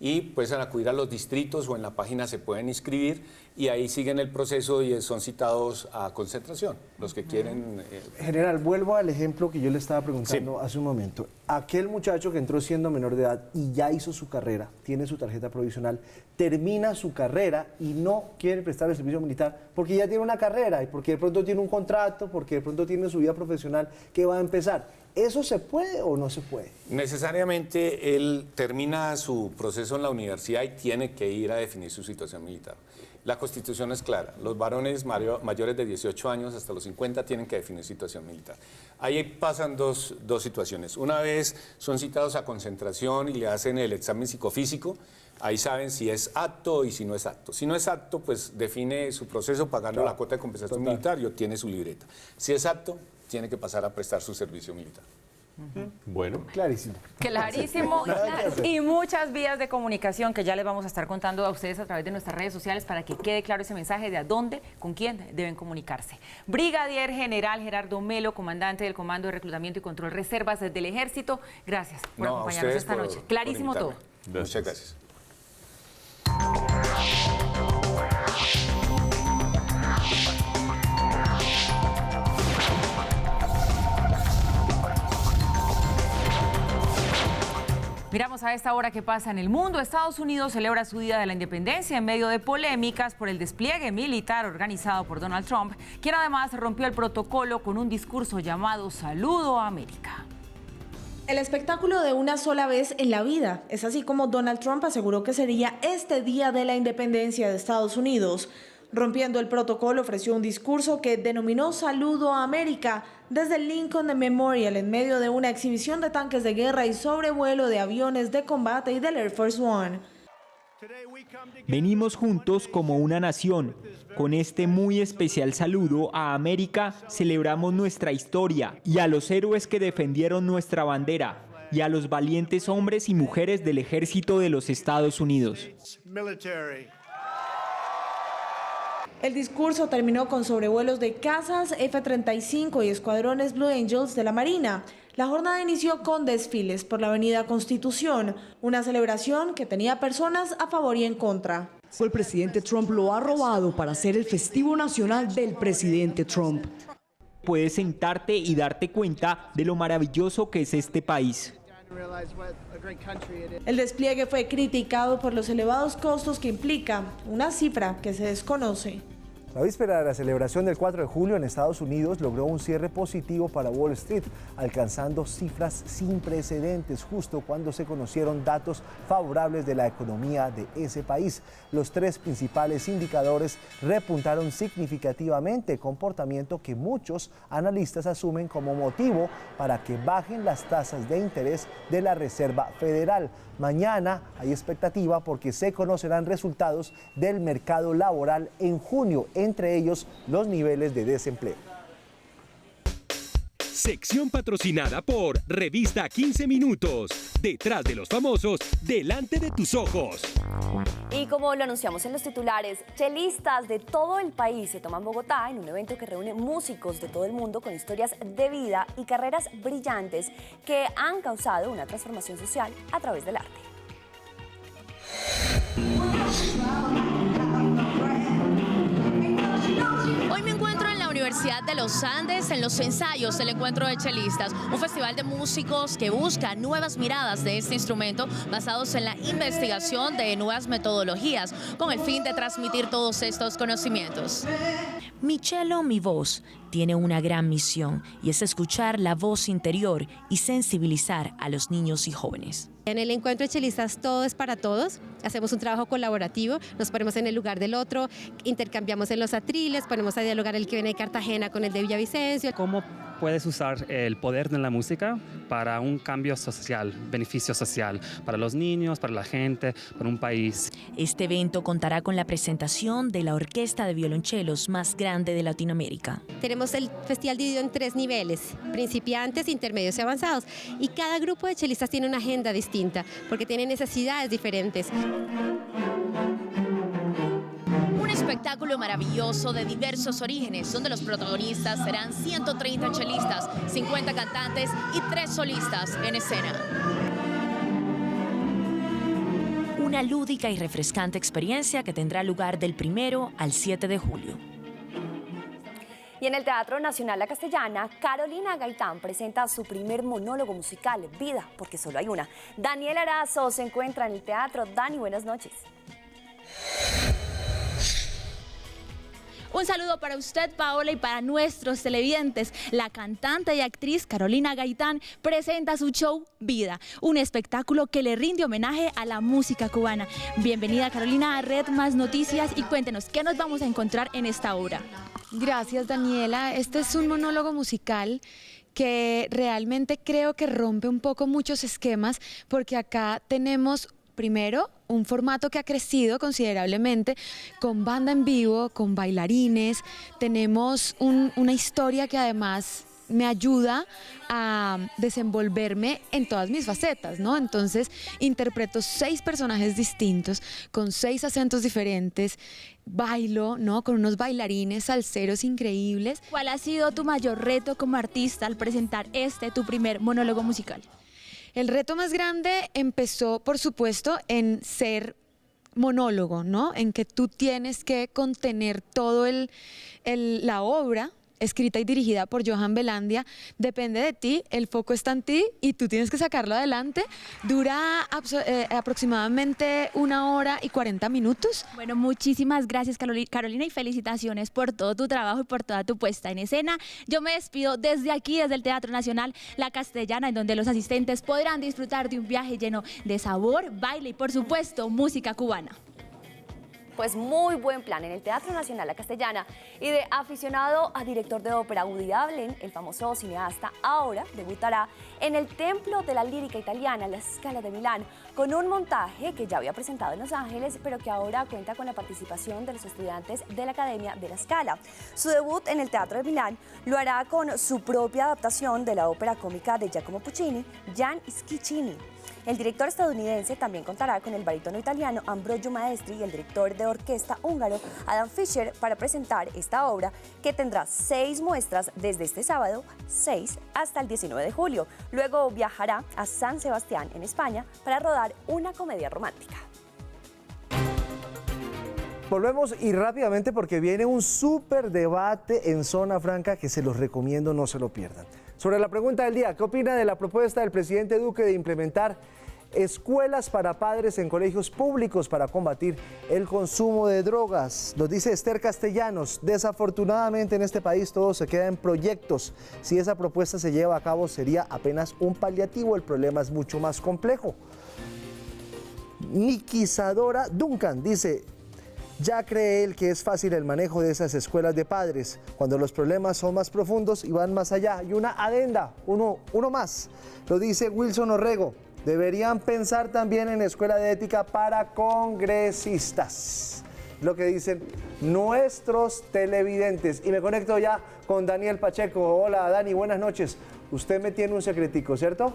y pues al acudir a los distritos o en la página se pueden inscribir y ahí siguen el proceso y son citados a concentración, los que quieren. General, vuelvo al ejemplo que yo le estaba preguntando hace un momento. Aquel muchacho que entró siendo menor de edad y ya hizo su carrera, tiene su tarjeta provisional, termina su carrera y no quiere prestar el servicio militar porque ya tiene una carrera y porque de pronto tiene un contrato, porque de pronto tiene su vida profesional que va a empezar. ¿Eso se puede o no se puede? Necesariamente él termina su proceso en la universidad y tiene que ir a definir su situación militar. La Constitución es clara, los varones mayores de 18 años hasta los 50 tienen que definir situación militar. Ahí pasan dos situaciones. Una vez son citados a concentración y le hacen el examen psicofísico, ahí saben si es apto y si no es apto. Si no es apto, pues define su proceso pagando la cuota de compensación militar y obtiene su libreta. Si es apto, tiene que pasar a prestar su servicio militar. Bueno. Clarísimo. Clarísimo. Y muchas vías de comunicación que ya les vamos a estar contando a ustedes a través de nuestras redes sociales para que quede claro ese mensaje de a dónde, con quién deben comunicarse. Brigadier General Gerardo Melo, comandante del Comando de Reclutamiento y Control Reservas del Ejército, gracias por acompañarnos esta noche. Clarísimo todo. Muchas gracias. Miramos a esta hora qué pasa en el mundo. Estados Unidos celebra su Día de la Independencia en medio de polémicas por el despliegue militar organizado por Donald Trump, quien además rompió el protocolo con un discurso llamado Saludo a América. El espectáculo de una sola vez en la vida. Es así como Donald Trump aseguró que sería este Día de la Independencia de Estados Unidos. Rompiendo el protocolo, ofreció un discurso que denominó Saludo a América desde el Lincoln Memorial en medio de una exhibición de tanques de guerra y sobrevuelo de aviones de combate y del Air Force One. Venimos juntos como una nación. Con este muy especial saludo a América celebramos nuestra historia y a los héroes que defendieron nuestra bandera y a los valientes hombres y mujeres del ejército de los Estados Unidos. El discurso terminó con sobrevuelos de cazas F-35 y escuadrones Blue Angels de la Marina. La jornada inició con desfiles por la avenida Constitución, una celebración que tenía personas a favor y en contra. El presidente Trump lo ha robado para hacer el festivo nacional del presidente Trump. Puedes sentarte y darte cuenta de lo maravilloso que es este país. El despliegue fue criticado por los elevados costos que implica, una cifra que se desconoce. La víspera de la celebración del 4 de julio en Estados Unidos logró un cierre positivo para Wall Street, alcanzando cifras sin precedentes justo cuando se conocieron datos favorables de la economía de ese país. Los tres principales indicadores repuntaron significativamente, comportamiento que muchos analistas asumen como motivo para que bajen las tasas de interés de la Reserva Federal. Mañana hay expectativa porque se conocerán resultados del mercado laboral en junio, entre ellos los niveles de desempleo. Sección patrocinada por Revista 15 Minutos. Detrás de los famosos, delante de tus ojos. Y como lo anunciamos en los titulares, chelistas de todo el país se toman Bogotá en un evento que reúne músicos de todo el mundo con historias de vida y carreras brillantes que han causado una transformación social a través del arte. Hoy me encuentro en la Universidad de los Andes en los ensayos del Encuentro de Chelistas, un festival de músicos que busca nuevas miradas de este instrumento basados en la investigación de nuevas metodologías con el fin de transmitir todos estos conocimientos. Mi cello, mi voz, tiene una gran misión y es escuchar la voz interior y sensibilizar a los niños y jóvenes. En el Encuentro de Chelistas todo es para todos, hacemos un trabajo colaborativo, nos ponemos en el lugar del otro, intercambiamos en los atriles, ponemos a dialogar el que viene de Cartagena con el de Villavicencio. ¿Cómo puedes usar el poder de la música para un cambio social, beneficio social, para los niños, para la gente, para un país? Este evento contará con la presentación de la orquesta de violonchelos más grande de Latinoamérica. Tenemos el festival dividido en 3 niveles, principiantes, intermedios y avanzados, y cada grupo de chelistas tiene una agenda distinta, porque tiene necesidades diferentes. Un espectáculo maravilloso de diversos orígenes, donde los protagonistas serán 130 chelistas, 50 cantantes y 3 solistas en escena. Una lúdica y refrescante experiencia que tendrá lugar del 1 al 7 de julio. Y en el Teatro Nacional La Castellana, Carolina Gaitán presenta su primer monólogo musical, Vida, porque solo hay una. Daniel Arazo se encuentra en el teatro. Dani, buenas noches. Un saludo para usted, Paola, y para nuestros televidentes. La cantante y actriz Carolina Gaitán presenta su show Vida, un espectáculo que le rinde homenaje a la música cubana. Bienvenida, Carolina, a Red Más Noticias y cuéntenos, ¿qué nos vamos a encontrar en esta obra? Gracias, Daniela. Este es un monólogo musical que realmente creo que rompe un poco muchos esquemas, porque acá tenemos primero un formato que ha crecido considerablemente, con banda en vivo, con bailarines. Tenemos una historia que además me ayuda a desenvolverme en todas mis facetas, ¿no? Entonces interpreto 6 personajes distintos, con 6 acentos diferentes, bailo, ¿no? Con unos bailarines salseros increíbles. ¿Cuál ha sido tu mayor reto como artista al presentar tu primer monólogo musical? El reto más grande empezó, por supuesto, en ser monólogo, ¿no? En que tú tienes que contener todo la obra escrita y dirigida por Johan Belandia. Depende de ti, el foco está en ti y tú tienes que sacarlo adelante. Dura aproximadamente 1 hora y 40 minutos. Bueno, muchísimas gracias, Carolina, y felicitaciones por todo tu trabajo y por toda tu puesta en escena. Yo me despido desde aquí, desde el Teatro Nacional La Castellana, en donde los asistentes podrán disfrutar de un viaje lleno de sabor, baile y, por supuesto, música cubana. Pues muy buen plan en el Teatro Nacional La Castellana. Y de aficionado a director de ópera, Woody Allen, el famoso cineasta, ahora debutará en el Templo de la Lírica Italiana, la Scala de Milán, con un montaje que ya había presentado en Los Ángeles, pero que ahora cuenta con la participación de los estudiantes de la Academia de la Scala. Su debut en el Teatro de Milán lo hará con su propia adaptación de la ópera cómica de Giacomo Puccini, Gian Schicchini. El director estadounidense también contará con el barítono italiano Ambrogio Maestri y el director de orquesta húngaro Adam Fischer para presentar esta obra, que tendrá 6 muestras desde este sábado 6 hasta el 19 de julio. Luego viajará a San Sebastián, en España, para rodar una comedia romántica. Volvemos y rápidamente porque viene un súper debate en Zona Franca que se los recomiendo, no se lo pierdan. Sobre la pregunta del día, ¿qué opina de la propuesta del presidente Duque de implementar escuelas para padres en colegios públicos para combatir el consumo de drogas? Nos dice Esther Castellanos, desafortunadamente en este país todo se queda en proyectos. Si esa propuesta se lleva a cabo sería apenas un paliativo, el problema es mucho más complejo. Nikisadora Duncan dice, ya cree él que es fácil el manejo de esas escuelas de padres, cuando los problemas son más profundos y van más allá. Y una adenda, uno más, lo dice Wilson Orrego. Deberían pensar también en escuela de ética para congresistas. Lo que dicen nuestros televidentes. Y me conecto ya con Daniel Pacheco. Hola Dani, buenas noches. Usted me tiene un secretico, ¿cierto?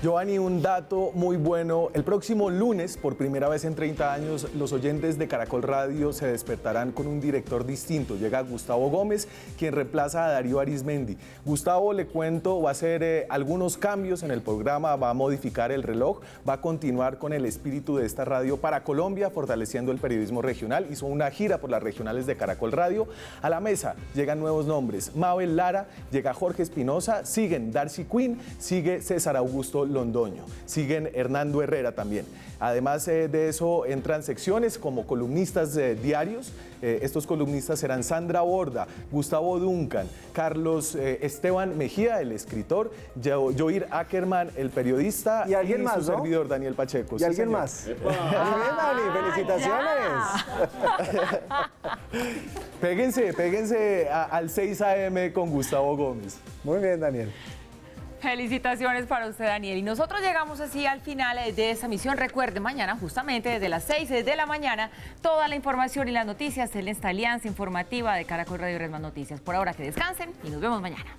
Giovanni, un dato muy bueno. El próximo lunes, por primera vez en 30 años, los oyentes de Caracol Radio se despertarán con un director distinto. Llega Gustavo Gómez, quien reemplaza a Darío Arizmendi. Gustavo, le cuento, va a hacer algunos cambios en el programa, va a modificar el reloj, va a continuar con el espíritu de esta radio para Colombia, fortaleciendo el periodismo regional. Hizo una gira por las regionales de Caracol Radio. A la mesa llegan nuevos nombres. Mabel Lara, llega Jorge Espinosa, siguen Darcy Quinn, sigue César Augusto Londoño, siguen Hernando Herrera también. Además de eso entran secciones como columnistas diarios. Estos columnistas serán Sandra Borda, Gustavo Duncan, Carlos Esteban Mejía, el escritor, Joir Ackerman, el periodista, y alguien más, su ¿no? servidor Daniel Pacheco. ¿Y alguien más? Muy bien, Dani, felicitaciones. Péguense al 6 a.m. con Gustavo Gómez. Muy bien, Daniel. Felicitaciones para usted, Daniel. Y nosotros llegamos así al final de esta misión. Recuerde, mañana, justamente desde las 6 de la mañana, toda la información y las noticias en esta alianza informativa de Caracol Radio y Red Más Noticias. Por ahora, que descansen y nos vemos mañana.